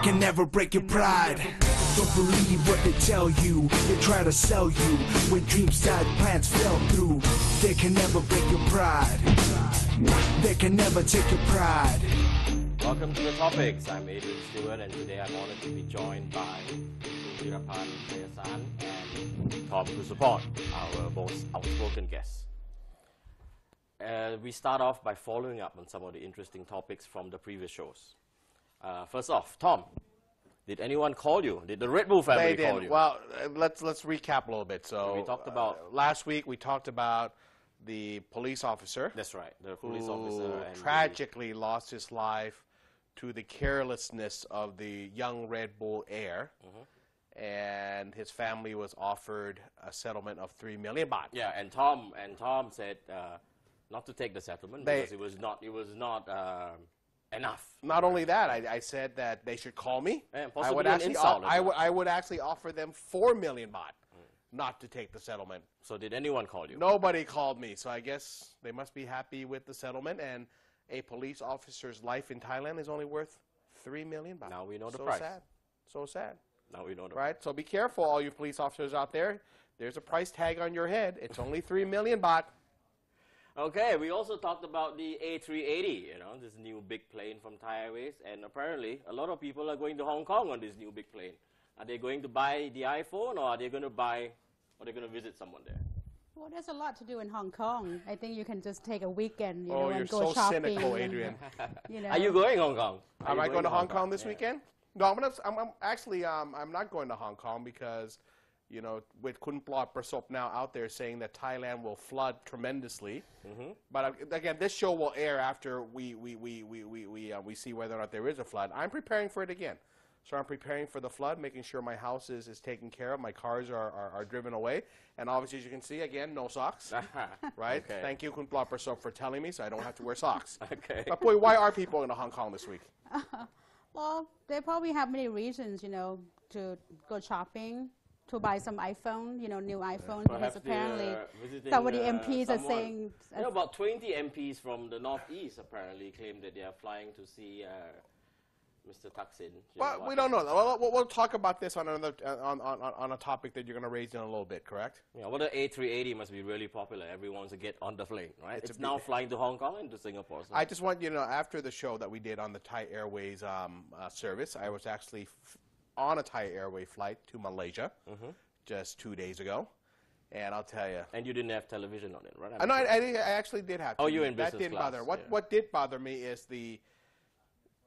can never break your pride. Don't believe what they tell you. They try to sell you. When dreams died, plans fell through. They can never break your pride. They can never take your pride. Welcome to The Topics. I'm Adrian Stewart, and today I'm honored to be joined by Thirapan Prayasan and Tom Kusupon, our most outspoken guests. We start off by following up on some of the interesting topics from the previous shows. First off, Tom, did anyone call you? Did the Red Bull family call you? Well, let's recap a little bit. So we talked about last week. We talked about the police officer. That's right, the police officer and tragically lost his life to the carelessness of the young Red Bull heir, and his family was offered a settlement of 3 million baht. Yeah, and Tom said not to take the settlement because it was not enough. Not only that, I said that they should call me. And I would actually offer them 4 million baht not to take the settlement. So did anyone call you? Nobody called me, so I guess they must be happy with the settlement. And a police officer's life in Thailand is only worth 3 million baht. Now we know the price. So sad. Now we know the price. Right? So be careful, all you police officers out there. There's a price tag on your head. It's only 3 million baht. Okay, we also talked about the A380, this new big plane from Thai Airways, and apparently a lot of people are going to Hong Kong on this new big plane. Are they going to buy the iPhone, or are they going to visit someone there? Well, there's a lot to do in Hong Kong. I think you can just take a weekend, and you're go so shopping. Cynical, Adrian. Are you going Hong Kong? Am I going to Hong Kong this weekend? No, I'm not going to Hong Kong because, with Kun Plot Prasop now out there saying that Thailand will flood tremendously. But again, this show will air after we see whether or not there is a flood. I'm preparing for it again. So I'm preparing for the flood, making sure my house is taken care of, my cars are driven away. And obviously, as you can see, again, no socks. Right? Okay. Thank you, Kun Plot Prasop, for telling me so I don't have to wear socks. Okay. But boy, why are people in Hong Kong this week? Well, they probably have many reasons, to go shopping, to buy some iPhone, new iPhone, because apparently some of the MPs are saying... about 20 MPs from the Northeast apparently claim that they are flying to see Mr. Thaksin. Well, we don't know. We'll talk about this on another on a topic that you're going to raise in a little bit, correct? Yeah, well, the A380 must be really popular. Everyone wants to get on the plane, right? It's now flying to Hong Kong and to Singapore. So. I just want you to know, after the show that we did on the Thai Airways service, I was actually on a Thai Airway flight to Malaysia just 2 days ago. And I'll tell you. And you didn't have television on it, right? I actually did have. Oh, you in business That didn't class. bother. What did bother me is the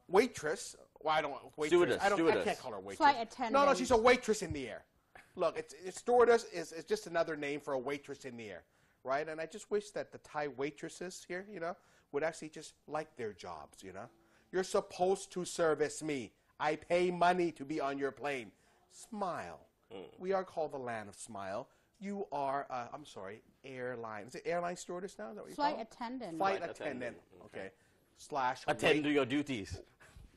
waitress. Well, I don't. Waitress. I can't call her waitress. Flight attendant. No, she's a waitress in the air. Look, stewardess is just another name for a waitress in the air, right? And I just wish that the Thai waitresses here, would actually just like their jobs. You're supposed to service me. I pay money to be on your plane. Smile. We are called the land of smile. You are, I'm sorry, airline. Is it airline stewardess now? Is that what you call it? Flight attendant. Flight attendant. Okay. / Attend to your duties.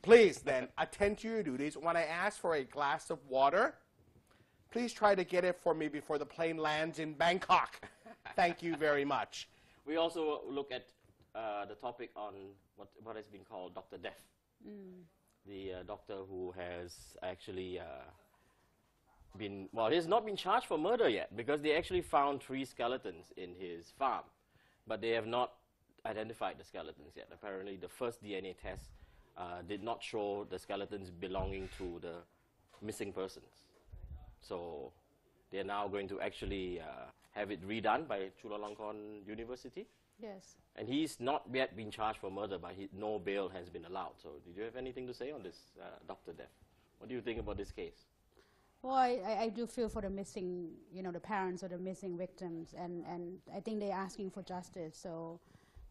Please, then, attend to your duties. When I ask for a glass of water, please try to get it for me before the plane lands in Bangkok. Thank you very much. We also look at the topic on what has been called Dr. Death. The doctor who has actually he has not been charged for murder yet because they actually found 3 skeletons in his farm. But they have not identified the skeletons yet. Apparently, the first DNA test did not show the skeletons belonging to the missing persons. So they're now going to actually have it redone by Chulalongkorn University. Yes. And he's not yet been charged for murder, but no bail has been allowed. So did you have anything to say on this, Dr. Dev? What do you think about this case? Well, I do feel for the missing, the parents of the missing victims, and I think they're asking for justice. So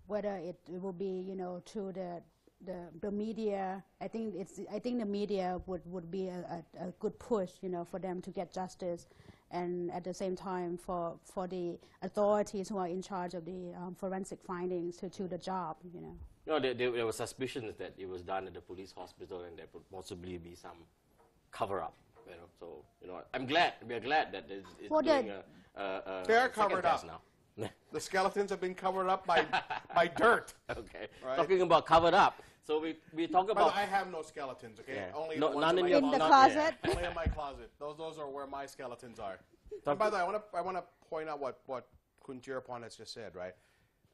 whether it will be, through the media, I think the media would be a good push, for them to get justice, and at the same time for the authorities who are in charge of the forensic findings to do the job, No, there were suspicions that it was done at the police hospital, and there could possibly be some cover-up. So we are glad that it's doing they are covered up now. The skeletons have been covered up by dirt. Okay. Right? Talking about covered up, So we talk By the about. way, I have no skeletons, okay? Yeah. Only No, the ones none in my your In the closet. closet. Only in my closet. Those are where my skeletons are. And by the way, I want to point out what Kun Jirapon has just said, right?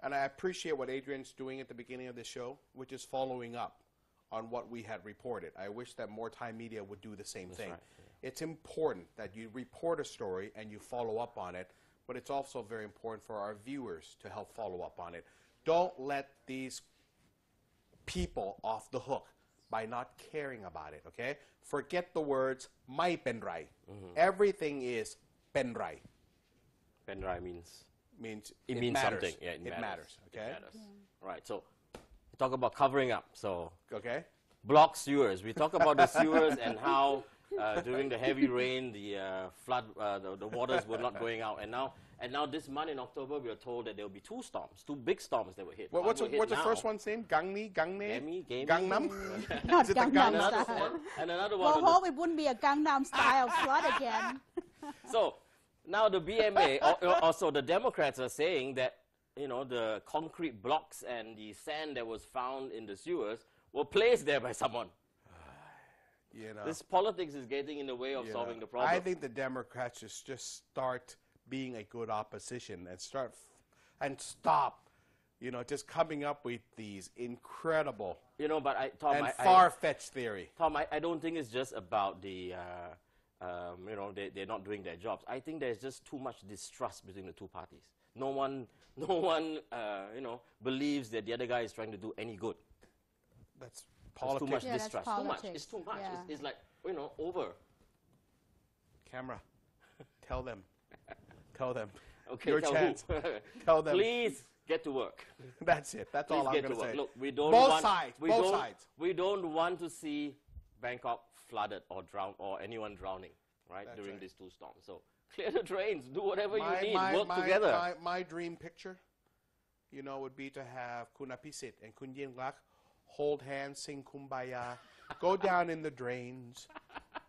And I appreciate what Adrian's doing at the beginning of the show, which is following up on what we had reported. I wish that more Thai media would do the same thing. right, It's important that you report a story and you follow up on it, but it's also very important for our viewers to help follow up on it. Don't let these people off the hook by not caring about it, okay? Forget the words, mai pen rai. Everything is pen rai. Penrai means It means matters. something. Yeah, it matters, okay? It matters. Right. So we talk about covering up. So Okay? block sewers. We talk about the sewers and how during the heavy rain, the flood, the waters were not going out. And now this month in October, we are told that there will be two big storms that were hit. What's One will the hit first now. one's name? Gangmi? Gammy? Gangnam? Not Is it the Gangnam Gangnam Style. storm? And another Well, one. hope it wouldn't be a Gangnam Style flood again. So now the BMA, also the Democrats are saying that, the concrete blocks and the sand that was found in the sewers were placed there by someone. You know, This politics is getting in the way of you solving know, the problem. I think the Democrats should just start being a good opposition and stop, just coming up with these incredible But Tom, and far-fetched theory. Tom, I don't think it's just about the, they're not doing their jobs. I think there's just too much distrust between the two parties. No one, believes that the other guy is trying to do any good. That's There's too much politics. Yeah, that's distrust. Too much. politics. It's too much. Yeah. It's like, over. Camera, tell them. Tell them. Okay, Your tell chance. who? Tell them. Please get to work. That's it. That's Please all I'm get going to to work. say. Look, we don't Both want, sides. We Both don't, sides. We don't want to see Bangkok flooded or drowned or anyone drowning, right, That's during right. these two storms. So clear the drains. Do whatever you need. Work together. My dream picture, would be to have Kun Apisit and Kun Yingluck hold hands, sing Kumbaya, go down in the drains,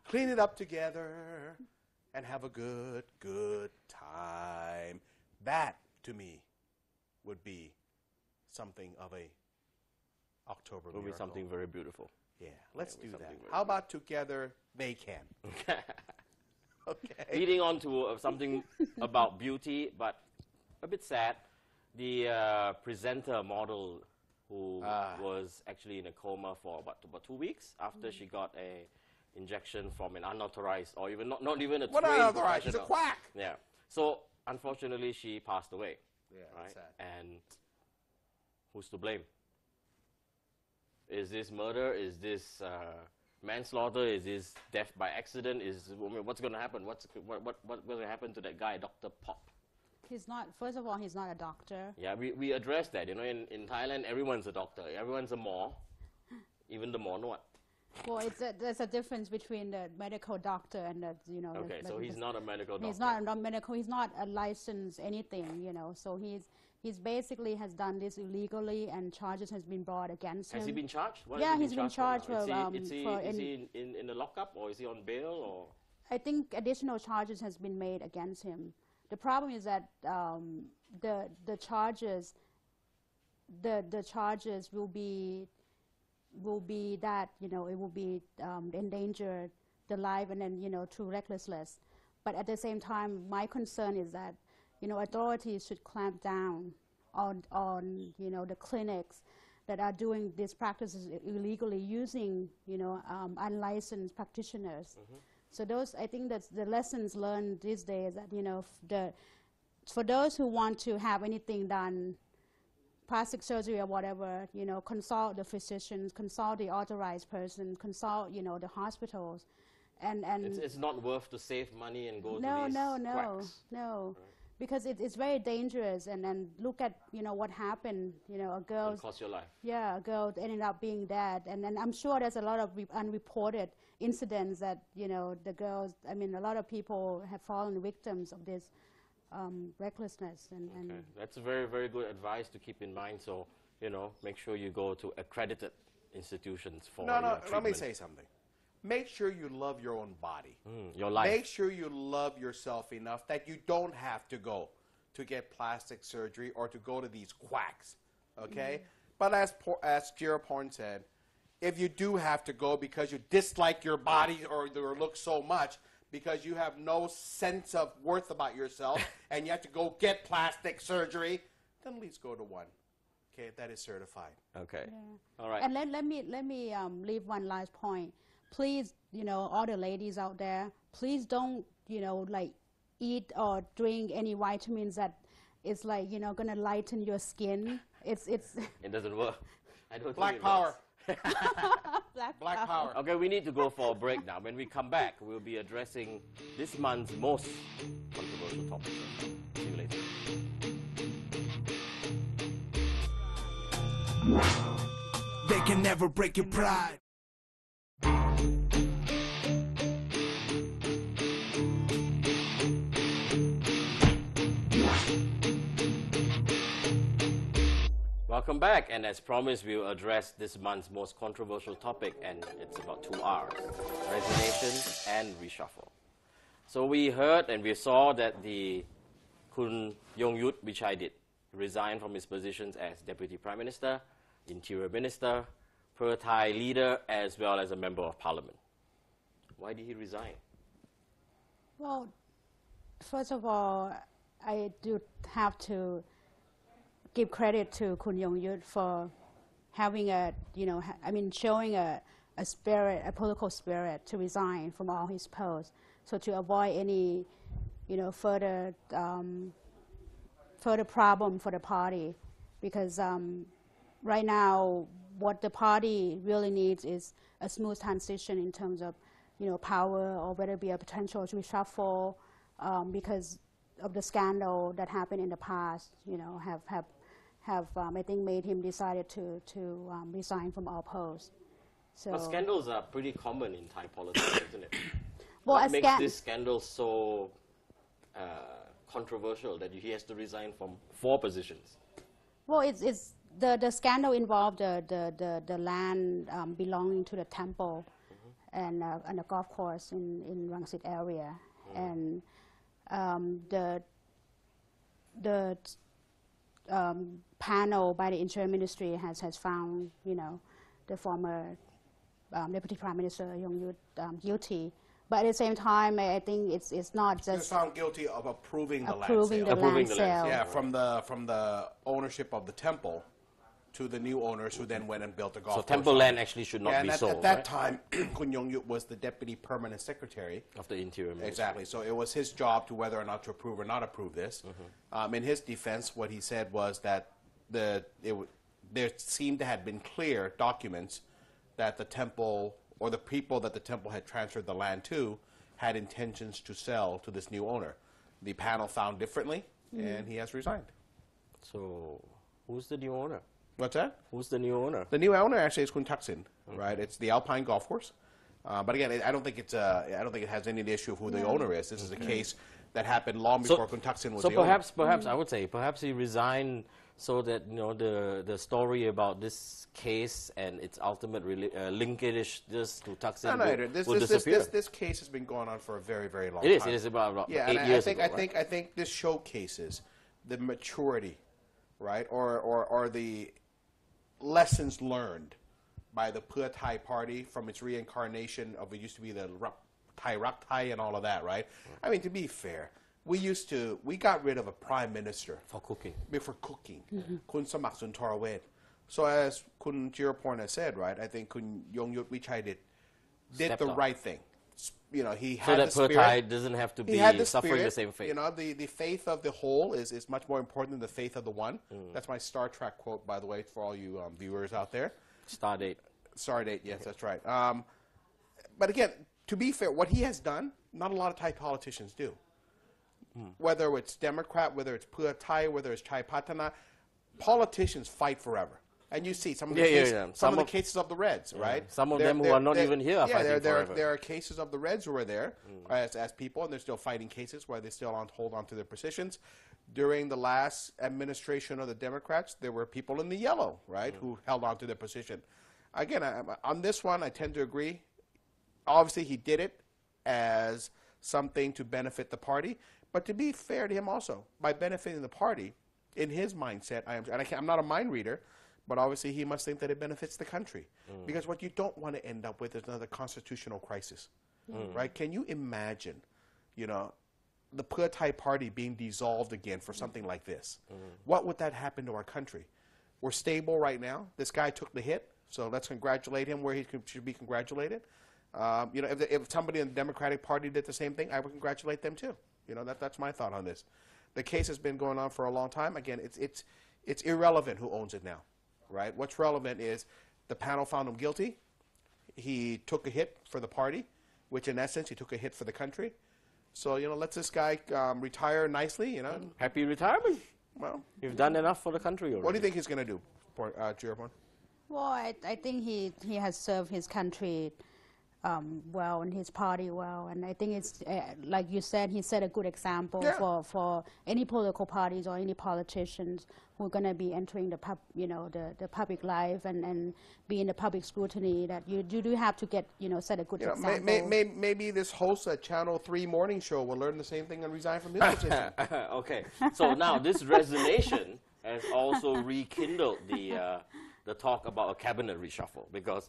clean it up together, and have a good, good time. That, to me, would be something of a October It will be miracle. something very beautiful. Yeah, let's it'll be do that. something very How about together they can? Okay. Leading on to something about beauty, but a bit sad. The presenter model who was actually in a coma for about 2 weeks after she got a injection from an unauthorized or even not even a What trained unauthorized? She's a professional. quack. Yeah. So unfortunately, she passed away. Yeah, Right. that's sad. And who's to blame? Is this murder? Is this manslaughter? Is this death by accident? What's going to happen? What's going to happen to that guy, Dr. Pop? He's not, first of all, he's not a doctor. Yeah, we addressed that. In Thailand, everyone's a doctor. Everyone's a more. Even the more, no what? Well, there's a difference between the medical doctor and the, Okay, so he's not a medical doctor. He's not medical. He's not a licensed anything, So he's basically has done this illegally, and charges has been brought against him. Has he been charged? What Yeah, has he he's been charged now? for, Is he in the lockup, or is he on bail, or? I think additional charges has been made against him. The problem is that the charges will be that it will be endanger the life and then through recklessness. But at the same time, my concern is that authorities should clamp down on the clinics that are doing these practices illegally using unlicensed practitioners. Mm-hmm. So I think that's the lessons learned these days, that for those who want to have anything done, plastic surgery or whatever, consult the physicians, consult the authorized person, consult the hospitals, and It's not worth to save money and go to these quacks. no, because it's very dangerous. And then look at what happened. A girl. It'll cost your life. Yeah, a girl ended up being dead, and then I'm sure there's a lot of unreported incidents that the girls. I mean, a lot of people have fallen victims of this recklessness. And Okay. That's very, very good advice to keep in mind. So make sure you go to accredited institutions for your treatment. Let me say something. Make sure you love your own body. Your life. Make sure you love yourself enough that you don't have to go to get plastic surgery or to go to these quacks, okay? But as Jeroporn said, if you do have to go because you dislike your body or your look so much, because you have no sense of worth about yourself, and you have to go get plastic surgery, then at least go to one. Okay, that is certified. Okay. Yeah. All right. And let me leave one last point. Please, all the ladies out there, please don't, like eat or drink any vitamins that is like, gonna lighten your skin. It doesn't work. I don't Black think it power. works. Black power. Okay, we need to go for a break now. When we come back, we'll be addressing this month's most controversial topic. See you later. They can never break your pride. Welcome back, and as promised, we'll address this month's most controversial topic, and it's about 2 R's, resignation and reshuffle. So we heard and we saw that the Kun Yongyut Vichaidit resigned from his positions as Deputy Prime Minister, Interior Minister, Thai leader, as well as a Member of Parliament. Why did he resign? Well, first of all, I do have to give credit to Kun Yongyut for having showing a spirit, a political spirit to resign from all his posts, so to avoid any, further problem for the party, because right now what the party really needs is a smooth transition in terms of, power, or whether it be a potential reshuffle, because of the scandal that happened in the past, have I think made him decided to resign from all posts. So, but scandals are pretty common in Thai politics, isn't it? well, what makes this scandal so controversial that he has to resign from 4 positions? Well, it's the scandal involved the land belonging to the temple, and a golf course in Rangsit area, and the panel by the Interior Ministry has found, the former Deputy Prime Minister Yongyut guilty. But at the same time, I think it's not just found guilty of approving the land sale. Yeah, from the ownership of the temple to the new owners, who then went and built a golf course. So temple land actually should not be sold. At that time, Kun Yongyut was the Deputy Permanent Secretary of the Interior Ministry. Exactly. So it was his job to whether or not to approve or not approve this. In his defense, what he said was that there seemed to have been clear documents that the temple, or the people that the temple had transferred the land to, had intentions to sell to this new owner. The panel found differently, and he has resigned. So who's the new owner? What's that? Who's the new owner? The new owner actually is Kun Thaksin, right? It's the Alpine Golf Course. But again, I don't think it has any issue of who the owner is. This is a case that happened long before Kun Thaksin was the owner. So perhaps I would say perhaps he resigned so that the story about this case and its ultimate linkage just to Thaksin will disappear. This case has been going on for a very, very long time. It is about 8 years ago. I think this showcases the maturity, right, or the lessons learned by the Pheu Thai party from its reincarnation of it used to be the Rak Thai and all of that, right? I mean, to be fair, we got rid of a prime minister for cooking. Kun Samak Suntorawet. So as Kun Jeroporn has said, right, I think Kun Yongyut Vichaidit did the right thing. He had the spirit. So that Pheu Thai doesn't have to be suffering the same fate. The faith of the whole is much more important than the faith of the one. That's my Star Trek quote, by the way, for all you viewers out there. Stardate, yes, that's right. But again, to be fair, what he has done, not a lot of Thai politicians do. Whether it's Democrat, whether it's Pheu Thai, whether it's Chai Patana, politicians fight forever. And you see some of the cases of the Reds, right? Some of them who are not even here are fighting forever. There are cases of the Reds who are there as people, and they're still fighting cases where they still hold on to their positions. During the last administration of the Democrats, there were people in the yellow, right, who held on to their position. Again, on this one, I tend to agree. Obviously, he did it as something to benefit the party, but to be fair to him also, by benefiting the party, in his mindset, I'm not a mind reader, But obviously he must think that it benefits the country. Because what you don't want to end up with is another constitutional crisis, right? Can you imagine, you know, the Pheu Thai party being dissolved again for something like this? What would that happen to our country? We're stable right now. This guy took the hit, so let's congratulate him where he should be congratulated. You know, if somebody in the Democratic Party did the same thing, I would congratulate them too. You know, that's my thought on this. The case has been going on for a long time. Again, it's irrelevant who owns it now, right? What's relevant is the panel found him guilty. He took a hit for the party, which in essence he took a hit for the country. So, you know, let this guy retire nicely, you know. Happy retirement. Well, You've done enough for the country already. what do you think he's going to do, Jeroboam? Well, I think he has served his country well and his party well, and I think it's like you said, he set a good example for any political parties or any politicians who are going to be entering the the public life and be in the public scrutiny. That you do have to get set a good example. Maybe this host at Channel 3 morning show will learn the same thing and resign from his position. Okay, so now this resignation has also rekindled the talk about a cabinet reshuffle because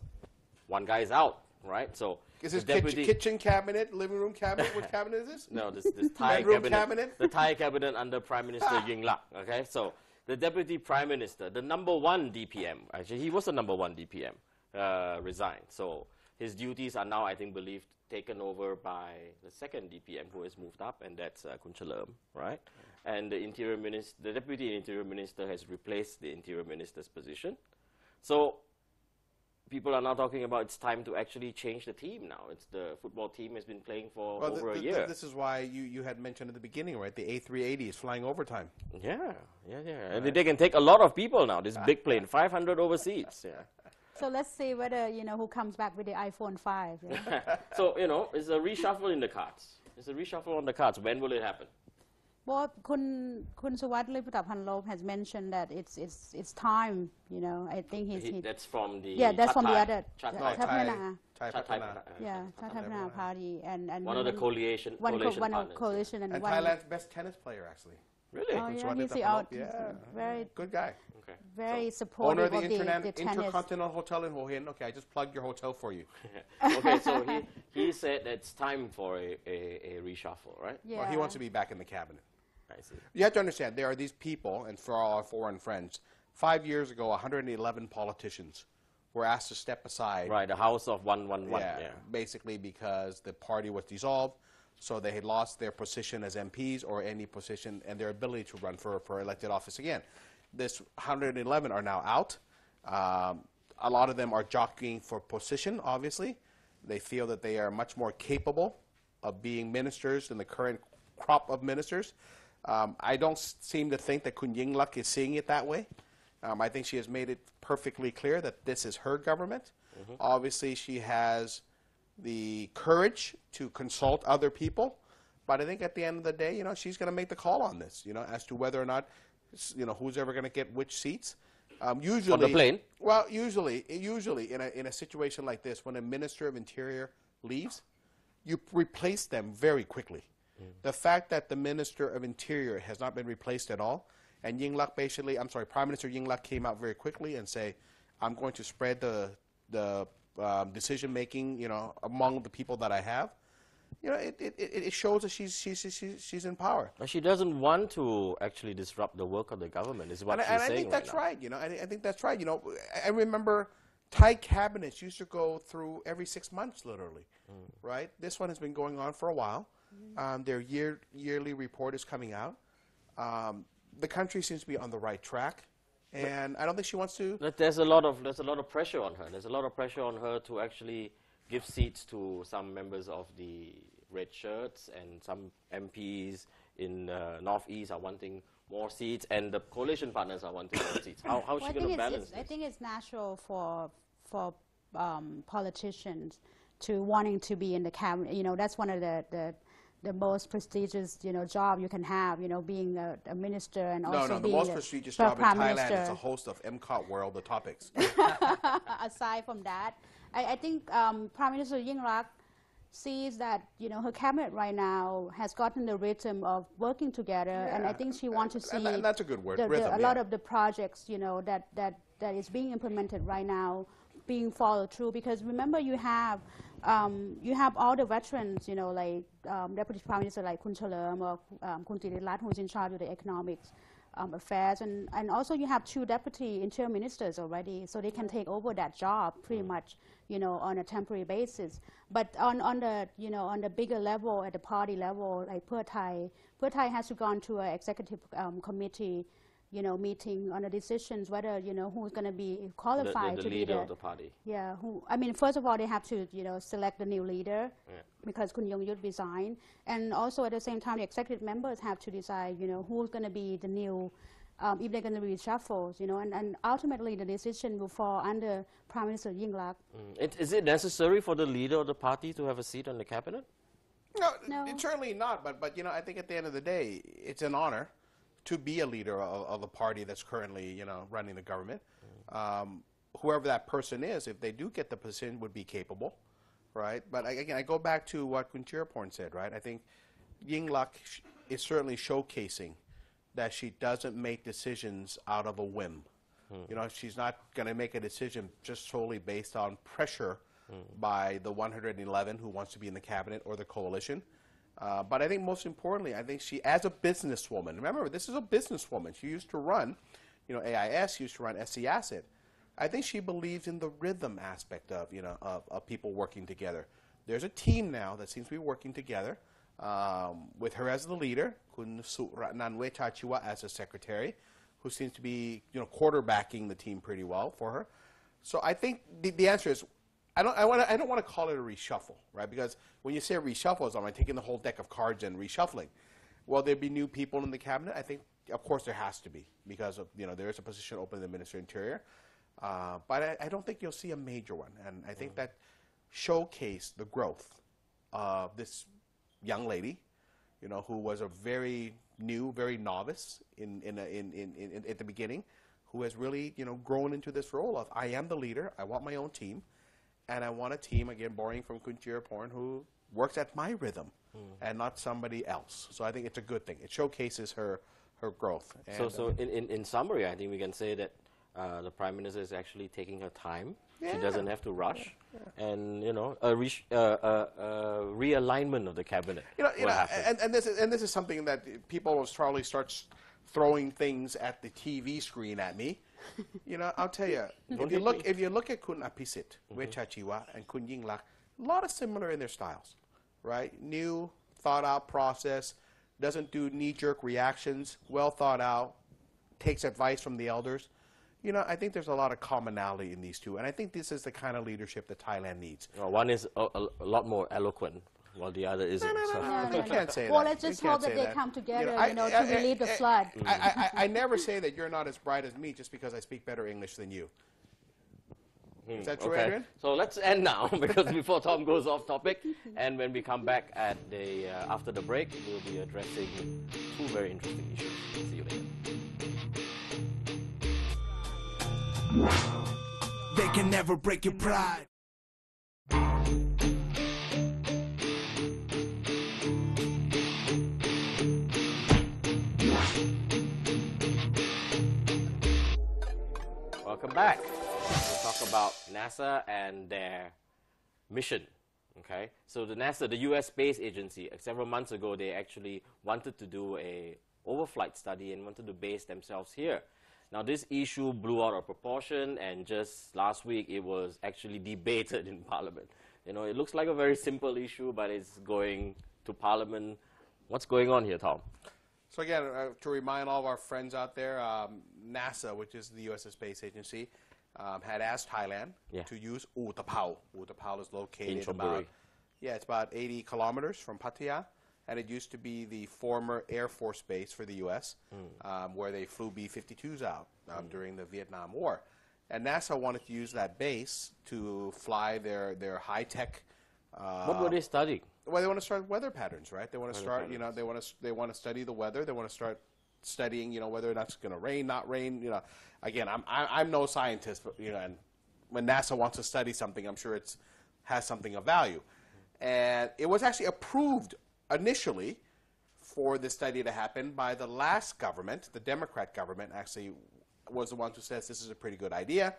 one guy is out. Right, so is this kitchen cabinet, living room cabinet? What cabinet is this? No, this Thai cabinet, the Thai cabinet under Prime Minister Yingluck. Okay, so the Deputy Prime Minister, the #1 DPM, actually he was the #1 DPM, resigned. So his duties are now, I think, believed taken over by the 2nd DPM, who has moved up, and that's Kun Chalerm, right? And the Deputy Interior Minister has replaced the Interior Minister's position. So people are now talking about it's time to actually change the team now. It's the football team has been playing for over a year. This is why you had mentioned at the beginning, right? The A380 is flying overtime. Yeah. And they can take a lot of people now. This big plane, 500 over seats. Yeah. So let's see whether who comes back with the iPhone 5. Yeah? So it's a reshuffle in the cards. It's a reshuffle on the cards. When will it happen? Well, Kun Suwat Liputaphanlop has mentioned that it's time. I think that's from the that's from the other Thai party and one of the coalition partners. And Thailand's best tennis player, actually. Really? Oh, yeah, he's very good guy. Okay. Very supportive owner of the tennis. Intercontinental Hotel in Hua Hin. Okay, I just plugged your hotel for you. Okay, so he said that it's time for a reshuffle, right? Yeah. Well, he wants to be back in the cabinet. I see. You have to understand, there are these people, and for all our foreign friends, 5 years ago, 111 politicians were asked to step aside. Right, the House of 111. Yeah, basically because the party was dissolved, so they had lost their position as MPs or any position and their ability to run for elected office again. This 111 are now out. A lot of them are jockeying for position, obviously. They feel that they are much more capable of being ministers than the current crop of ministers. I don't seem to think that Kun Yingluck is seeing it that way. I think she has made it perfectly clear that this is her government. Obviously, she has the courage to consult other people. But I think at the end of the day, she's going to make the call on this, as to whether or not, who's ever going to get which seats. Usually, on the plane? Well, usually in a situation like this, when a Minister of Interior leaves, you replace them very quickly. The fact that the Minister of Interior has not been replaced at all, and Prime Minister Yingluck came out very quickly and say, I'm going to spread the decision-making, among the people that I have. It shows that she's in power. But she doesn't want to actually disrupt the work of the government, is what she's saying. And I think that's right. I think that's right. I remember Thai cabinets used to go through every 6 months, literally, right? This one has been going on for a while. Their yearly report is coming out. The country seems to be on the right track, and I don't think she wants to. There's a lot of pressure on her. There's a lot of pressure on her to actually give seats to some members of the red shirts, and some MPs in Northeast are wanting more seats, and the coalition partners are wanting more seats. How is she going to balance this? I think it's natural for politicians to wanting to be in the cabinet. That's one of the most prestigious, job you can have, being a minister and also being the most prestigious job in Thailand is a host of MCOT World, the topics. Aside from that, I think Prime Minister Yingluck sees that, you know, her cabinet right now has gotten the rhythm of working together, and I think she wants to see and that's a good word, a rhythm, lot of the projects, you know, that is being implemented right now being followed through. Because remember, you have all the veterans, you know, like Deputy Prime Minister like Kun Chalerm or Kun Thirirat, who's in charge of the economics affairs, and also you have 2 deputy interior ministers already, so they can take over that job pretty much, you know, on a temporary basis. But on the, you know, on the bigger level, at the party level, like Pheu Thai has to go on to an executive committee, you know, meeting on the decisions whether, you know, who's going to be qualified the to leader be of the party. Yeah, I mean, first of all, they have to, you know, select the new leader, because Kun Yong Yut resigned, and also at the same time, the executive members have to decide, you know, who's going to be the new, if they're going to be reshuffled, you know, and ultimately the decision will fall under Prime Minister Yingluck. Is it necessary for the leader of the party to have a seat on the cabinet? No, it's certainly not. But you know, I think at the end of the day, it's an honor to be a leader of a party that's currently, you know, running the government. Whoever that person is, if they do get the position, would be capable, right? But again, I go back to what Kun Chiraporn said, right? I think Yingluck is certainly showcasing that she doesn't make decisions out of a whim. You know, she's not going to make a decision just solely based on pressure by the 111 who wants to be in the cabinet or the coalition. But I think most importantly, I think she, as a businesswoman, remember, this is a businesswoman. She used to run, you know, AIS, used to run SC Asset. I think she believes in the rhythm aspect of, you know, of people working together. There's a team now that seems to be working together with her as the leader, Kun Suratnan Wechachiwa as a secretary, who seems to be, you know, quarterbacking the team pretty well for her. So I think the answer is, I don't want to call it a reshuffle, right? Because when you say a reshuffle, it's like taking the whole deck of cards and reshuffling. Will there be new people in the cabinet? I think, of course, there has to be, because of, you know, there is a position open in the Ministry of Interior. But I don't think you'll see a major one, and I think that showcased the growth of this young lady, you know, who was a very new, very novice at the beginning, who has really, you know, grown into this role of, I am the leader, I want my own team, and I want a team, again, borrowing from Kun Chiraporn, who works at my rhythm and not somebody else. So I think it's a good thing. It showcases her growth. And, so in summary, I think we can say that the Prime Minister is actually taking her time. She doesn't have to rush. And, you know, a realignment of the cabinet. And this is something that people will probably start throwing things at the TV screen at me. You know, I'll tell you, if you look at Kun Apisit, Wechachiwa, and Kun Yingluck, a lot of similar in their styles, right? New, thought-out process, doesn't do knee-jerk reactions, well thought out, takes advice from the elders. You know, I think there's a lot of commonality in these two, and I think this is the kind of leadership that Thailand needs. Well, one is a lot more eloquent, while the other isn't. No, you can't say that. Well, let's just hope that they come together, you know, to relieve the flood. I never say that you're not as bright as me just because I speak better English than you. Is that true, Adrian? So let's end now, because before Tom goes off topic, and when we come back at the after the break, we'll be addressing 2 very interesting issues. See you later. They can never break your pride. Welcome back. We'll talk about NASA and their mission. Okay, so the NASA, the U.S. Space Agency, several months ago, they actually wanted to do a overflight study and wanted to base themselves here. Now, this issue blew out of proportion, and just last week, it was actually debated in Parliament. You know, it looks like a very simple issue, but it's going to Parliament. What's going on here, Tom? So again, to remind all of our friends out there, NASA, which is the U.S. Space Agency, had asked Thailand to use Utapao. Utapao is located about, it's about 80 kilometers from Pattaya. And it used to be the former Air Force base for the U.S., where they flew B-52s out during the Vietnam War. And NASA wanted to use that base to fly their high-tech... what were they studying? Well, they want to start weather patterns, right? They want to start, you know, they want to study the weather. They want to start studying, you know, whether or not it's going to rain, not rain. You know, again, I'm no scientist, but, you know, and when NASA wants to study something, I'm sure it has something of value. And it was actually approved initially for this study to happen by the last government. The Democrat government actually was the one who says this is a pretty good idea,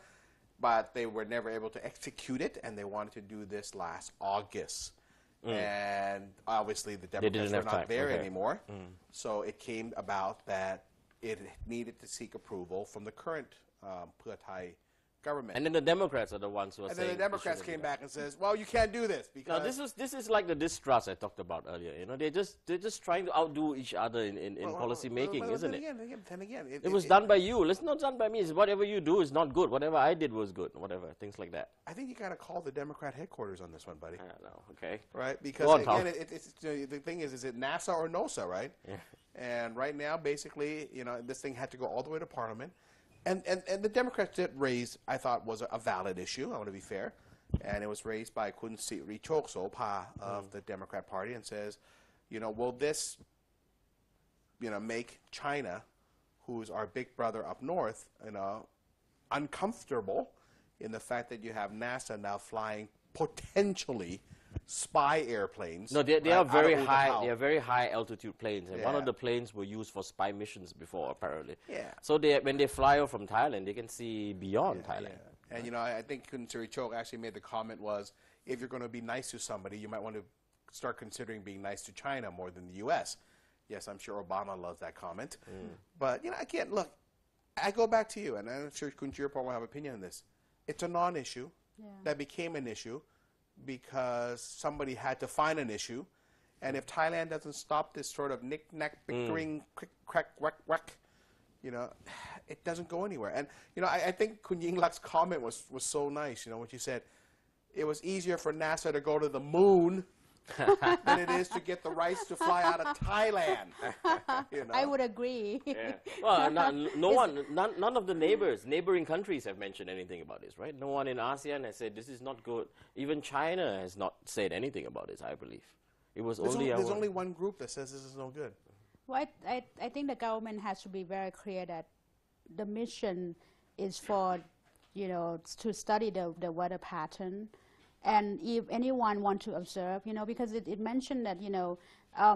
but they were never able to execute it, and they wanted to do this last August. And obviously the Democrats were not there anymore, so it came about that it needed to seek approval from the current Pheu Thai government. And then the Democrats are the ones who are and saying... then the Democrats came back and says, well, you can't do this because... Now, this is like the distrust I talked about earlier. You know, they're just trying to outdo each other in policy making, isn't it? Then again, it was done by you. It's not done by me. It's whatever you do is not good. Whatever I did was good. Whatever, things like that. I think you got to call the Democrat headquarters on this one, buddy. I don't know. Okay. Right? Because again, the thing is it NASA or NOSA, right? Yeah. And right now, basically, you know, this thing had to go all the way to Parliament. And the Democrats did raise, I thought, was a valid issue. I want to be fair. And it was raised by Kun Sirichok Sopa of the Democrat Party and says, you know, will this, you know, make China, who's our big brother up north, you know, uncomfortable in the fact that you have NASA now flying potentially spy airplanes. No, they are very high. They are very high altitude planes, and one of the planes were used for spy missions before, apparently. Yeah. So when they fly over from Thailand, they can see beyond Thailand. Yeah. And you know, I think Kun Sirichok actually made the comment was, if you're going to be nice to somebody, you might want to start considering being nice to China more than the U.S. Yes, I'm sure Obama loves that comment. But you know, again, look, I go back to you, and I'm sure Kun Sirichok will have an opinion on this. It's a non-issue that became an issue because somebody had to find an issue, and if Thailand doesn't stop this sort of knick-knack, bickering, crack, whack, you know, it doesn't go anywhere. And you know, I think Kun Yingluck's comment was so nice. You know, when she said it was easier for NASA to go to the moon than it is to get the rights to fly out of Thailand. You know? I would agree. Yeah. Well, none of the neighboring countries have mentioned anything about this, right? No one in ASEAN has said this is not good. Even China has not said anything about this, I believe. It was there's only one group that says this is no good. Well, I think the government has to be very clear that the mission is for, you know, to study the weather pattern. And if anyone want to observe, you know, because it mentioned that, you know,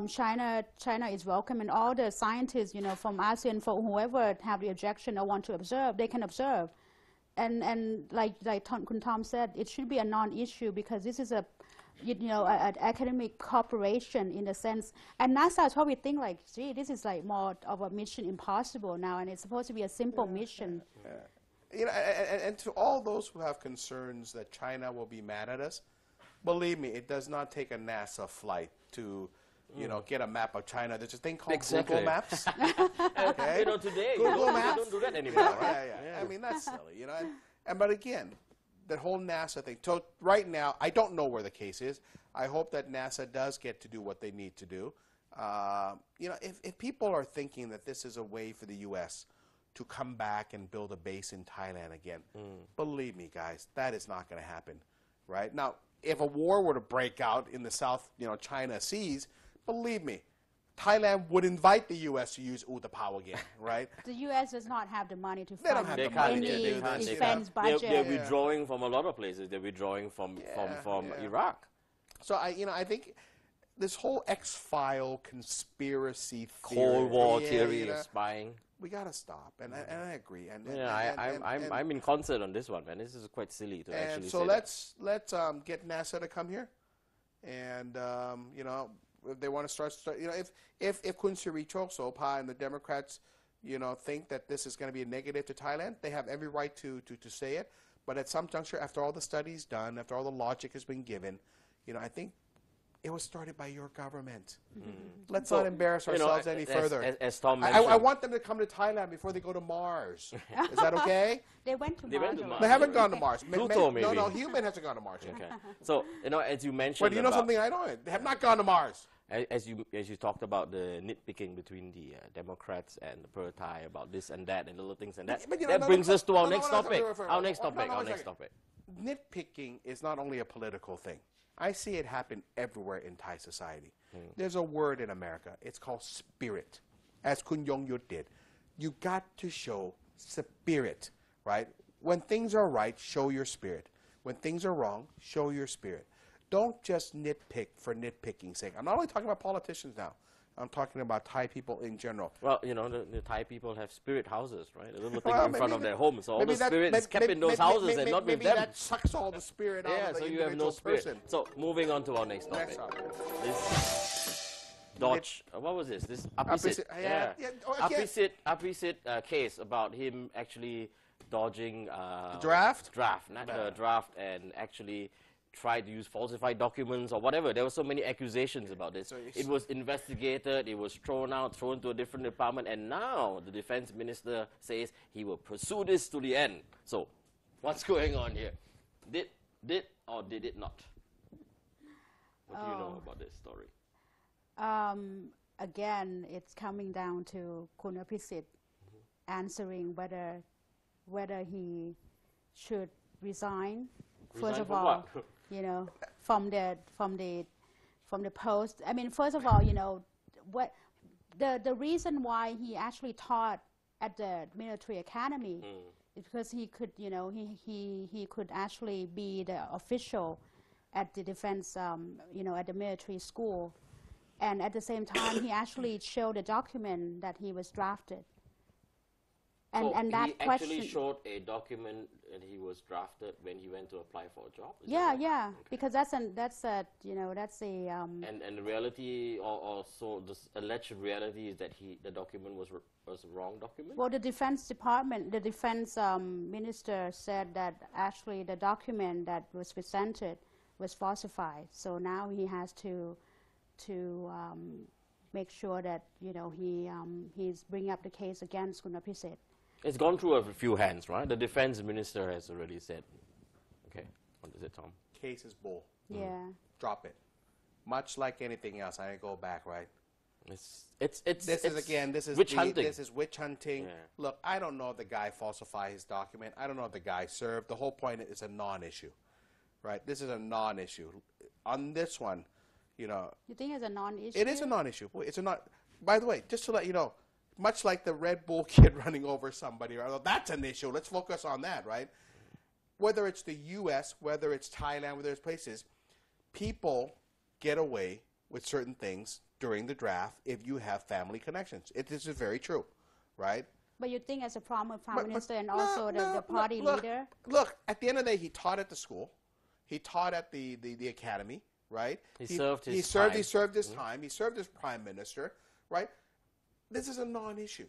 China is welcome, and all the scientists, you know, from ASEAN, for whoever have the objection or want to observe, they can observe. And like Kun Tom said, it should be a non-issue because this is an academic cooperation in the sense, and NASA probably think like, gee, this is like more of a mission impossible now, and it's supposed to be a simple mission. You know, and to all those who have concerns that China will be mad at us, believe me, it does not take a NASA flight to, you know, get a map of China. There's a thing called Google Maps. Okay? You know, today Google Maps don't do that anymore. Right? Yeah. I mean, that's silly, you know. But again, that whole NASA thing. So right now, I don't know where the case is. I hope that NASA does get to do what they need to do. You know, if people are thinking that this is a way for the U.S. to come back and build a base in Thailand again, believe me, guys, that is not going to happen, right? Now, if a war were to break out in the South, you know, China seas, believe me, Thailand would invite the U.S. to use Utapao again, right? The U.S. does not have the money to They don't fund have the money to any do this, defense budget. They're withdrawing from a lot of places. They're withdrawing from Iraq. So I think this whole X-File conspiracy theory, Cold War theory of spying. We gotta stop, and I agree. I'm in concert on this one, man. This is quite silly to actually. So let's get NASA to come here, and you know, if they want to start, you know, if Kun Sirichok Sopa and the Democrats, you know, think that this is going to be a negative to Thailand, they have every right to say it. But at some juncture, after all the studies done, after all the logic has been given, you know, I think it was started by your government. Let's not embarrass ourselves any further. As Tom mentioned, I want them to come to Thailand before they go to Mars. Is that okay? They went to Mars. They haven't gone to Mars. Pluto, maybe. No, human hasn't gone to Mars. Okay. So, you know, as you mentioned, but you know something I don't. They have not gone to Mars. As you talked about the nitpicking between the Democrats and the Pheu Thai about this and that and little things and that, but you know, that brings us to our next topic. Our next topic. Nitpicking is not only a political thing. I see it happen everywhere in Thai society. There's a word in America. It's called spirit. As Kun Yong Yut did. You got to show spirit, right? When things are right, show your spirit. When things are wrong, show your spirit. don't just nitpick for nitpicking's sake. I'm not only talking about politicians now. I'm talking about Thai people in general. Well, you know, the Thai people have spirit houses, right? A little thing Well, in front of their homes. So all the maybe that- spirit is kept in those houses and not with maybe them. that sucks all the spirit out Yeah, of the so you have no individual spirit. person. So moving on to our next topic. Next topic. This Dodge, what was this? This Apisit. Yeah. Oh, again. Apisit case about him actually dodging The draft? The draft, and actually tried to use falsified documents or whatever. There were so many accusations about this. It was investigated, it was thrown to a different department, and now the defense minister says he will pursue this to the end. So, what's going on here? Did or did it not? What do you know about this story? Again, it's coming down to Kun Apisit answering whether he should resign. First of all, you know, from the post. I mean, first of all, you know, what the reason why he actually taught at the military academy is because he could, you know, he could actually be the official at the defense, you know, at the military school, and at the same time, he actually showed a document that he was drafted. And that he question actually showed a document and he was drafted when he went to apply for a job? Yeah, yeah, okay. Because that's a you know, that's a and the reality, or so the alleged reality is that the document was a wrong document? Well, the defense department, the defense minister said that actually the document that was presented was falsified. So now he has to make sure that, you know, he's bringing up the case against Kun Apisit. It's gone through a few hands, right? The defense minister has already said. Okay, what is it, Tom? Case is bull. Yeah. Drop it. Much like anything else, I go back, right? This is witch hunting. This is witch hunting. Yeah. Look, I don't know if the guy falsified his document. I don't know if the guy served. The whole point is a non-issue, right? This is a non-issue. On this one, you know. You think it's a non-issue? It is a non-issue. It's a not. By the way, just to let you know, much like the Red Bull kid running over somebody, right? That's an issue. Let's focus on that, right? Whether it's the U.S., whether it's Thailand, whether it's places, people get away with certain things during the draft if you have family connections. This is very true, right? But you think as a former prime minister and also the party leader? Look, at the end of the day, he taught at the school. He taught at the academy, right? He served his time. He served as prime minister, right? This is a non-issue.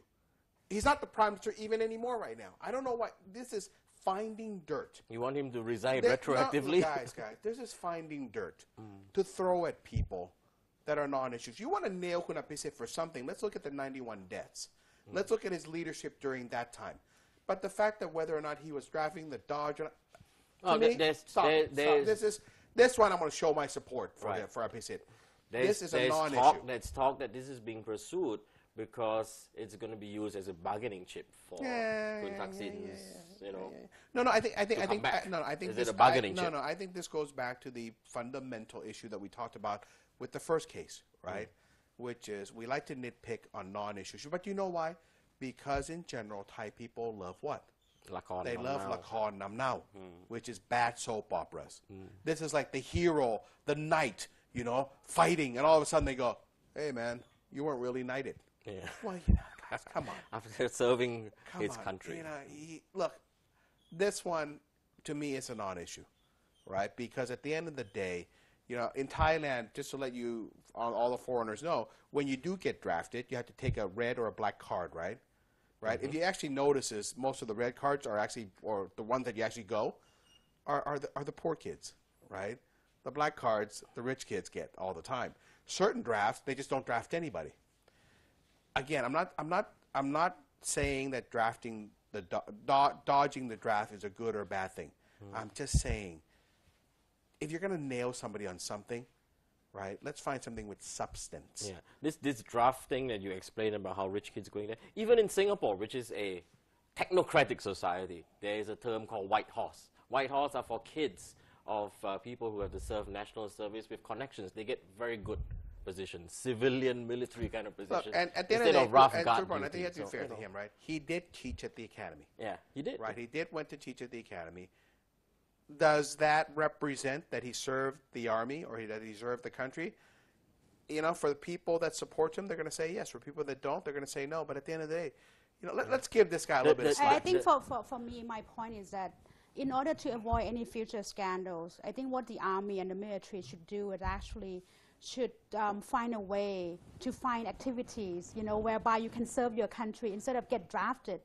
He's not the prime minister even anymore right now. I don't know why. This is finding dirt. You want him to resign retroactively? No, guys, this is finding dirt to throw at people that are non-issues. You want to nail Kun Apisit for something, let's look at the 91 deaths. Let's look at his leadership during that time. But the fact that whether or not he was drafting the Dodge, stop. This one I'm going to show my support for Apisit. This is a non-issue. There's talk that this is being pursued because it's going to be used as a bargaining chip for Kun Thaksin's, you know. No, I think is it a bargaining chip? No, I think this goes back to the fundamental issue that we talked about with the first case, right? Which is we like to nitpick on non-issues, but you know why? Because in general, Thai people love what? They love Lakorn Nam Nao, which is bad soap operas. This is like the hero, the knight, you know, fighting, and all of a sudden they go, "Hey, man, you weren't really knighted." Yeah. Well, guys, come on. After serving his country. You know, look, this one to me is a non-issue, right? Because at the end of the day, you know, in Thailand, just to let you, all the foreigners know, when you do get drafted, you have to take a red or a black card, right? Right. If you actually notice, most of the red cards are actually, or the ones that you actually go, are the poor kids, right? The black cards, the rich kids get all the time. Certain drafts, they just don't draft anybody. Again, I'm not saying that drafting dodging the draft is a good or a bad thing. I'm just saying, if you're going to nail somebody on something, right, let's find something with substance. Yeah, this draft thing that you explained about how rich kids are going there, even in Singapore, which is a technocratic society, there is a term called white horse. White horse are for kids of people who have to serve national service with connections. They get very good positions, civilian, military kind of positions. Look, and at the instead end of rough guard I think duty. you have to be fair to him, right? He did teach at the academy. Yeah, he did. Right, he went to teach at the academy. does that represent that he served the army or that he served the country? You know, for the people that support him, they're going to say yes. For people that don't, they're going to say no. But at the end of the day, you know, let's give this guy a little bit of slack. I think for me, my point is that in order to avoid any future scandals, I think what the army and the military should do is actually should find a way to find activities, you know, whereby you can serve your country instead of get drafted.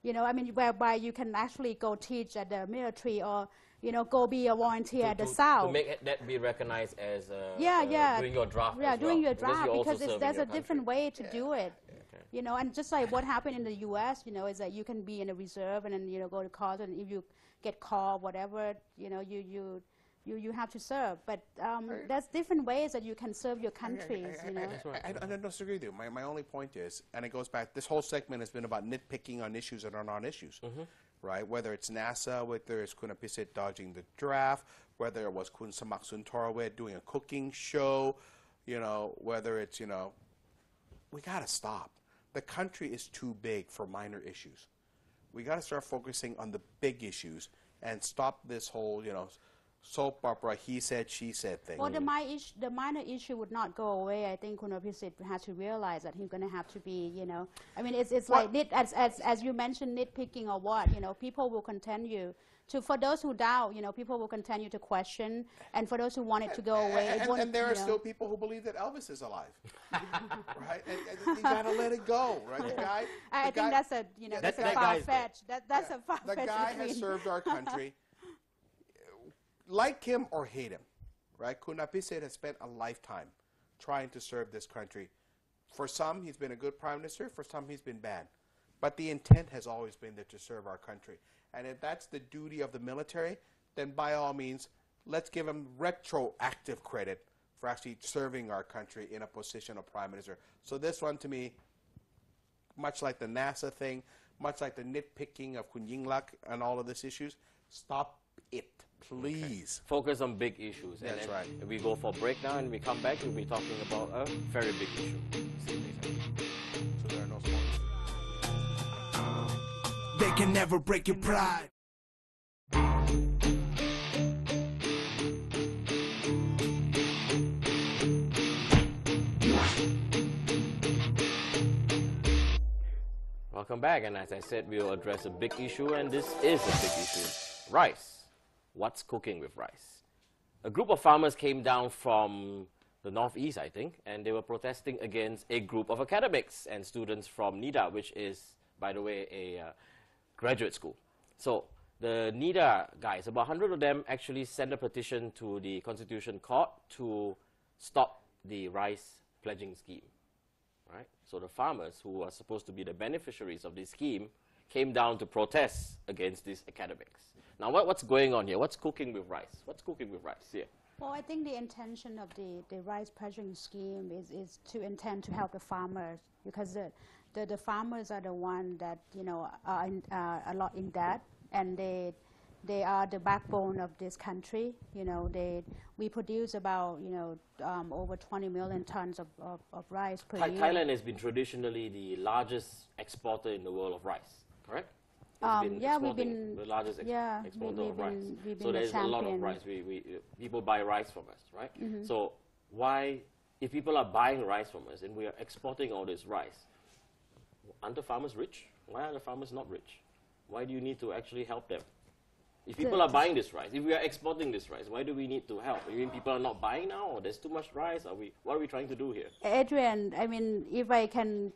You know, I mean, whereby you can actually go teach at the military or, you know, go be a volunteer at the South. To make that be recognized as doing your draft. Yeah, as doing well, your draft because there's a different country. way to do it. Okay. You know, and just like what happened in the U.S., you know, is that you can be in a reserve and then, you know, go to college, and if you get called, whatever, you know, you have to serve. But there's different ways that you can serve your countries, you know. I don't disagree with you. My only point is, and it goes back, this whole segment has been about nitpicking on issues that are non-issues, right? Whether it's NASA, whether it's Kun Apisit dodging the draft, whether it was Kun Samak Suntorwet doing a cooking show, you know, whether it's, you know, we got to stop. The country is too big for minor issues. We got to start focusing on the big issues and stop this whole, you know, soap opera, he said, she said thing. Well, the minor issue would not go away. I think Kunopisit has to realize that he's going to have to be, you know, I mean, it's like, as you mentioned, nitpicking or what, you know, people will continue to, for those who doubt, you know, people will continue to question, and for those who want it to go away, it won't, and there are still people who believe that Elvis is alive, right? And you got to let it go, right? The guy, I think that's a, you know, that's a far-fetched. That's a far-fetched. The guy has served our country. Like him or hate him, right? Kun Apisit has spent a lifetime trying to serve this country. For some, he's been a good prime minister. For some, he's been bad. But the intent has always been there to serve our country. And if that's the duty of the military, then by all means, let's give him retroactive credit for actually serving our country in a position of prime minister. So this one, to me, much like the NASA thing, much like the nitpicking of Kun Yingluck and all of these issues, stop it. Please. Okay. Focus on big issues. That's right. If we go for a break now and we come back, we'll be talking about a very big issue. See you later. So there are no sponsors. They can never break your pride. Welcome back, and as I said, we'll address a big issue, and this is a big issue. Rice. What's cooking with rice? A group of farmers came down from the northeast, I think, and they were protesting against a group of academics and students from NIDA, which is, by the way, a graduate school. So the NIDA guys, about 100 of them, actually sent a petition to the Constitution Court to stop the rice pledging scheme. Right? So the farmers, who are supposed to be the beneficiaries of this scheme, came down to protest against these academics. Now, what's going on here? What's cooking with rice? What's cooking with rice here? Well, I think the intention of the rice pledging scheme is to intend to help the farmers, because the farmers are the ones that, you know, are a lot in debt, and they are the backbone of this country. You know, we produce about, you know, over 20 million tons of rice per year. Thailand has been traditionally the largest exporter in the world of rice, correct? Yeah, we've been the largest exporter of rice. We've been So there's a lot of champion. rice. People buy rice from us, right? So why, if people are buying rice from us and we are exporting all this rice, aren't the farmers rich? Why are the farmers not rich? Why do you need to actually help them? If people are buying this rice, if we are exporting this rice, why do we need to help? You mean people are not buying now, or there's too much rice? What are we trying to do here? Adrian, I mean, if I can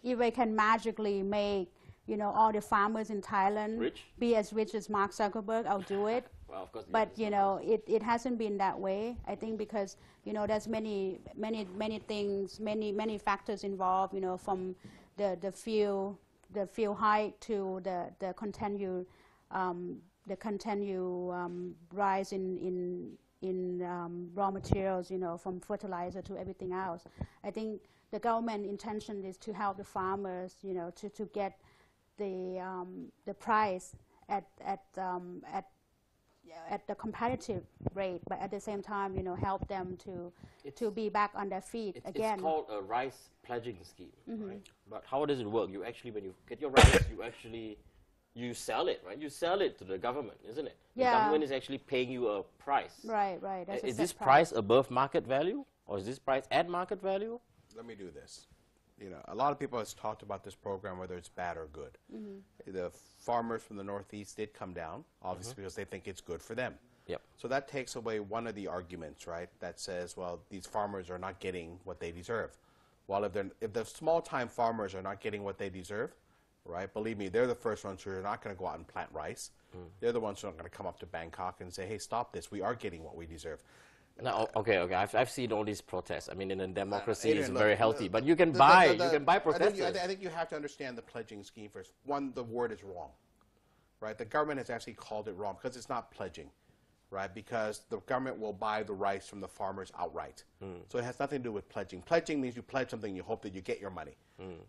magically make, you know, all the farmers in Thailand be as rich as Mark Zuckerberg, I'll do it. Well, of course. But, you know, it hasn't been that way. I think because, you know, there's many things, many factors involved, you know, from the fuel hike to the continued rise in raw materials, you know, from fertilizer to everything else. I think the government intention is to help the farmers, you know, to get the price at the competitive rate, but at the same time, you know, help them to be back on their feet again. It's called a rice pledging scheme, right? But how does it work? You actually, when you get your rice, you actually you sell it, right? You sell it to the government, isn't it? The Yeah. government is actually paying you a price. Right, right. That's a Is set this price above market value, or is this price at market value? Let me do this. You know, a lot of people have talked about this program, whether it's bad or good. The farmers from the Northeast did come down, obviously, because they think it's good for them. Yep. So that takes away one of the arguments, right, that says, well, these farmers are not getting what they deserve. Well, if the small-time farmers are not getting what they deserve, right, believe me, they're the first ones who are not going to go out and plant rice. They're the ones who are going to come up to Bangkok and say, hey, stop this. We are getting what we deserve. No, okay. I've seen all these protests. I mean, in a democracy, Adrian, it's look, very healthy. But you can buy protesters. I think you have to understand the pledging scheme first. One, the word is wrong, right? The government has actually called it wrong because it's not pledging, right? Because the government will buy the rice from the farmers outright. So it has nothing to do with pledging. Pledging means you pledge something, you hope that you get your money.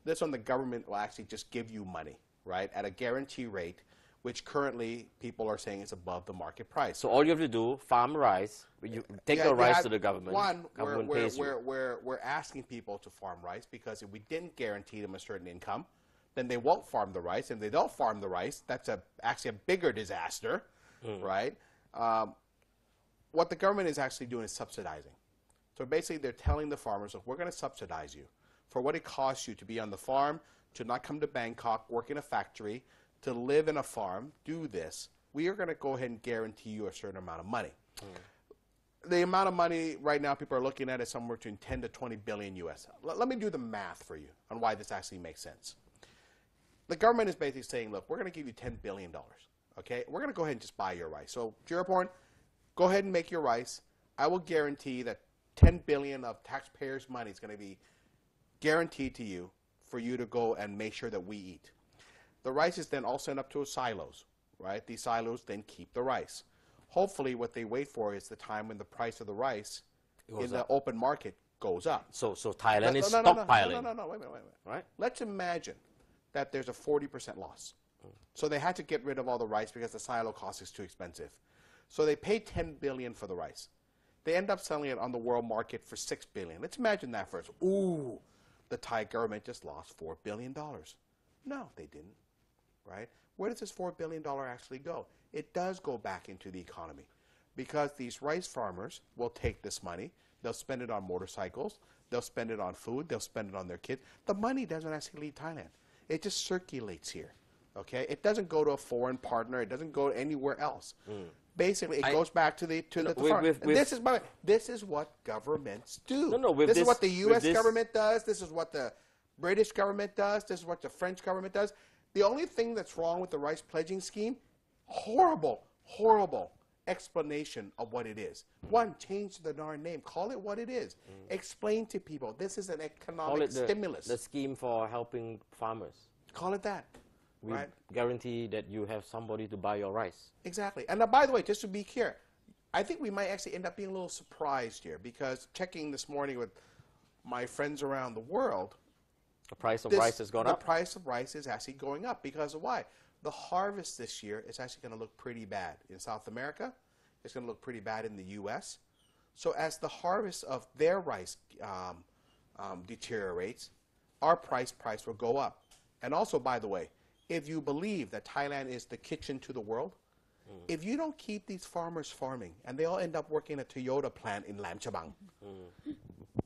This one, the government will actually just give you money, right, at a guarantee rate, which currently people are saying is above the market price. So all you have to do, farm rice, you take the rice to the government. One, pays you. we're asking people to farm rice because if we didn't guarantee them a certain income, then they won't farm the rice. And if they don't farm the rice, that's actually a bigger disaster, right? What the government is actually doing is subsidizing. So basically they're telling the farmers, look, we're going to subsidize you for what it costs you to be on the farm, to not come to Bangkok, work in a factory, to live in a farm, do this. We are going to go ahead and guarantee you a certain amount of money. The amount of money right now people are looking at is somewhere between 10 to 20 billion US. Let me do the math for you on why this actually makes sense. The government is basically saying, look, we're going to give you $10 billion. Okay? We're going to go ahead and just buy your rice. So, Jeroborn, go ahead and make your rice. I will guarantee that 10 billion of taxpayers' money is going to be guaranteed to you for you to go and make sure that we eat. The rice is then all sent up to silos, right? These silos then keep the rice. Hopefully what they wait for is the time when the price of the rice in the open market goes up. So Thailand is stockpiling. No, wait a minute. Right? Let's imagine that there's a 40% loss. So they had to get rid of all the rice because the silo cost is too expensive. So they pay 10 billion for the rice. They end up selling it on the world market for 6 billion. Let's imagine that first. Ooh, the Thai government just lost $4 billion. No, they didn't. Right? Where does this $4 billion actually go? It does go back into the economy because these rice farmers will take this money, they'll spend it on motorcycles, they'll spend it on food, they'll spend it on their kids. The money doesn't actually leave Thailand. It just circulates here. Okay? It doesn't go to a foreign partner. It doesn't go anywhere else. Basically, it goes back to the farm. This is what governments do. This is what the U.S. government does. This is what the British government does. This is what the French government does. The only thing that's wrong with the rice pledging scheme, horrible explanation of what it is. One, change the darn name. Call it what it is. Explain to people this is an economic stimulus. The scheme for helping farmers. Call it that. We right? guarantee that you have somebody to buy your rice. Exactly. And now, by the way, just to be clear, I think we might actually end up being a little surprised here because checking this morning with my friends around the world, the price of rice has gone up? The price of rice is actually going up because of why? The harvest this year is actually going to look pretty bad in South America. It's going to look pretty bad in the U.S. So as the harvest of their rice deteriorates, our price will go up. And also, by the way, if you believe that Thailand is the kitchen to the world, if you don't keep these farmers farming and they all end up working at a Toyota plant in Lam Chabang,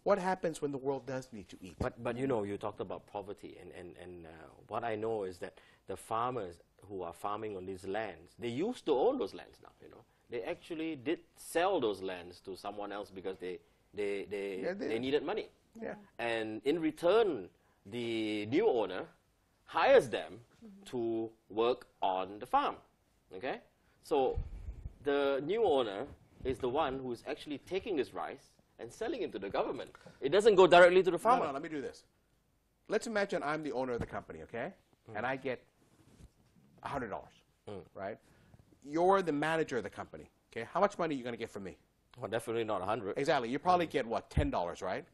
what happens when the world does need to eat? But you know, you talked about poverty, and what I know is that the farmers who are farming on these lands, they used to own those lands now, you know. They actually did sell those lands to someone else because they needed money. Yeah. And in return, the new owner hires them to work on the farm, okay? So the new owner is the one who's actually taking this rice and selling it to the government. It doesn't go directly to the farmer. No, let me do this. Let's imagine I'm the owner of the company, okay? And I get $100, right? You're the manager of the company, okay? How much money are you going to get from me? Well, definitely not 100. Exactly. You probably get, what, $10, right?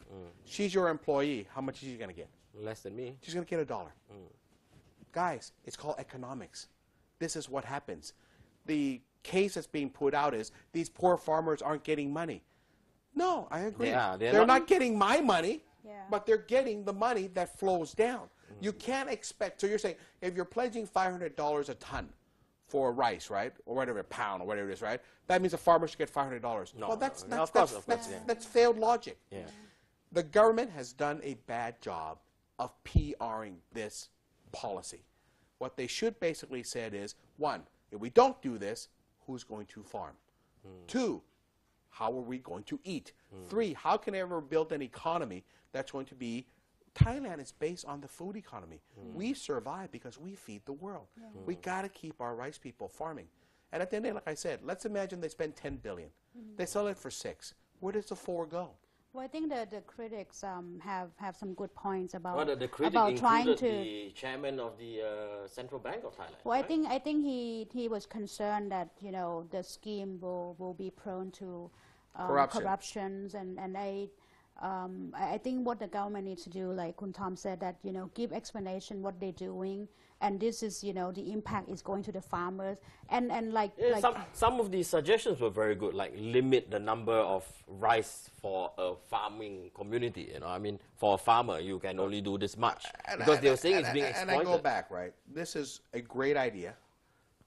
She's your employee. How much is she going to get? Less than me. She's going to get $1. Guys, it's called economics. This is what happens. The case that's being put out is these poor farmers aren't getting money. No, I agree. Yeah, they're not getting my money. Yeah. but they're getting the money that flows down. You can't expect, so you're saying if you're pledging $500 a ton for rice, right, or whatever, a pound or whatever it is, right, that means a farmer should get $500. No, well, that's failed logic. Yeah. The government has done a bad job of PRing this policy. What they should basically said is, one, if we don't do this, who's going to farm? 2, how are we going to eat? 3, how can I ever build an economy that's going to be, Thailand is based on the food economy. We survive because we feed the world. We got to keep our rice people farming. And at the end of the day, like I said, let's imagine they spend $10 billion. They sell it for 6. Where does the 4 go? Well, I think that the critics have some good points about Well, the critic about trying included to. the chairman of the Central Bank of Thailand. Well, right? I think he was concerned that the scheme will be prone to corruptions and I think what the government needs to do, like Kun Tom said, that give explanation what they're doing, and this is the impact is going to the farmers and like some of the suggestions were very good, like limit the number of rice for a farming community. I mean, for a farmer, you can only do this much because they were saying it's being exploited. And I go back, right? This is a great idea.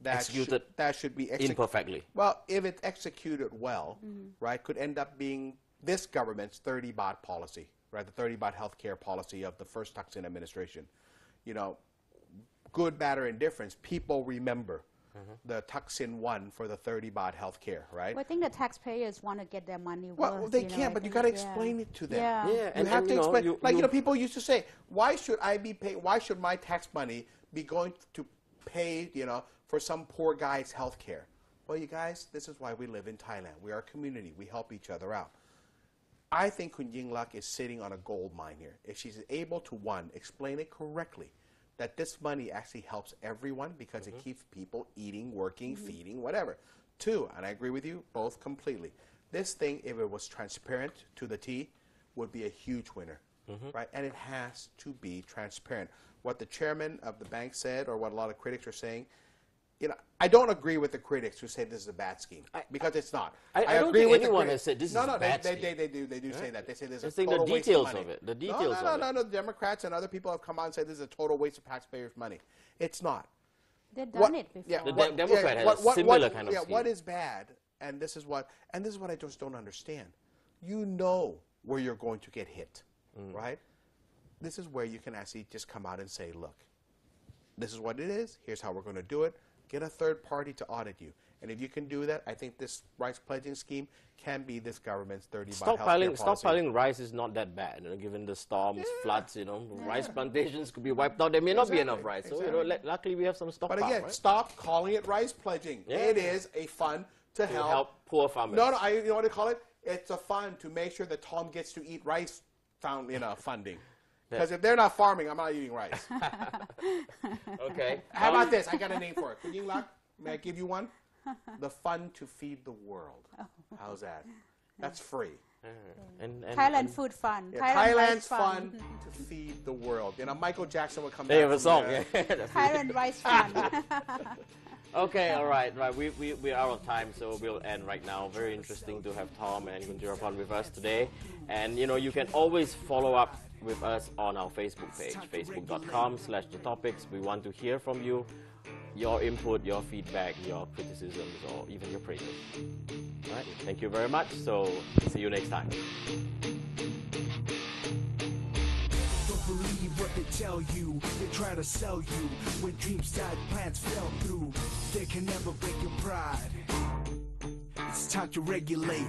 That should be imperfectly. Well, if it's executed well, right, could end up being this government's 30 baht policy, right? The 30 baht healthcare policy of the first Thaksin administration. Good, bad, or indifference, people remember the Thaksin 1 for the 30 baht healthcare, right? Well, I think the taxpayers want to get their money worth. Well, they can, but you got to explain it to them. Yeah. You have to explain. People used to say, why should I be paying? Why should my tax money be going to pay, for some poor guy's health care? Well, you guys, this is why we live in Thailand. We are a community. We help each other out. I think Kun Yingluck is sitting on a gold mine here. If she's able to, one, explain it correctly, that this money actually helps everyone because it keeps people eating, working, feeding, whatever. 2, and I agree with you both completely, this thing, if it was transparent to the T, would be a huge winner, right? And it has to be transparent. What the chairman of the bank said, or what a lot of critics are saying, I don't agree with the critics who say this is a bad scheme, because it's not. I don't agree think with anyone has said this is a bad scheme. They do say that. They say this is a a total waste of money. The details of it. No. The Democrats and other people have come out and said this is a total waste of taxpayers' money. It's not. They've done it before. Yeah, the Democrat has a similar kind of scheme. What is bad, and this is what I just don't understand. You know where you're going to get hit, right? This is where you can actually just come out and say, look, this is what it is. Here's how we're going to do it. Get a third party to audit you. And if you can do that, I think this rice pledging scheme can be this government's 30 baht healthcare policy. Stockpiling rice is not that bad, given the storms, floods, rice plantations could be wiped out. There may not be enough rice. So, luckily we have some stockpile. But again, right? Stop calling it rice pledging. Yeah. It is a fund to help poor farmers. No, you know what I call it? It's a fund to make sure that Tom gets to eat rice funding. Because if they're not farming, I'm not eating rice. Okay. How about this? I got a name for it. Kun Yingluck, may I give you one? The Fund to Feed the World. How's that? That's free. Thailand Food Fund. Yeah, Thailand's Fund to Feed the World. Michael Jackson would come back. They have a song. Thailand Rice Fund. Okay, all right. We're out of time, so we'll end right now. Very interesting to have Tom and Kunjirapan with us today. And, you can always follow up with us on our Facebook page, facebook.com/thetopics. We want to hear from you, your input, your feedback, your criticisms, or even your praises. All right, thank you very much. So, see you next time. Don't believe what they tell you. They try to sell you. When dreams died, plans fell through. They can never break your pride. It's time to regulate.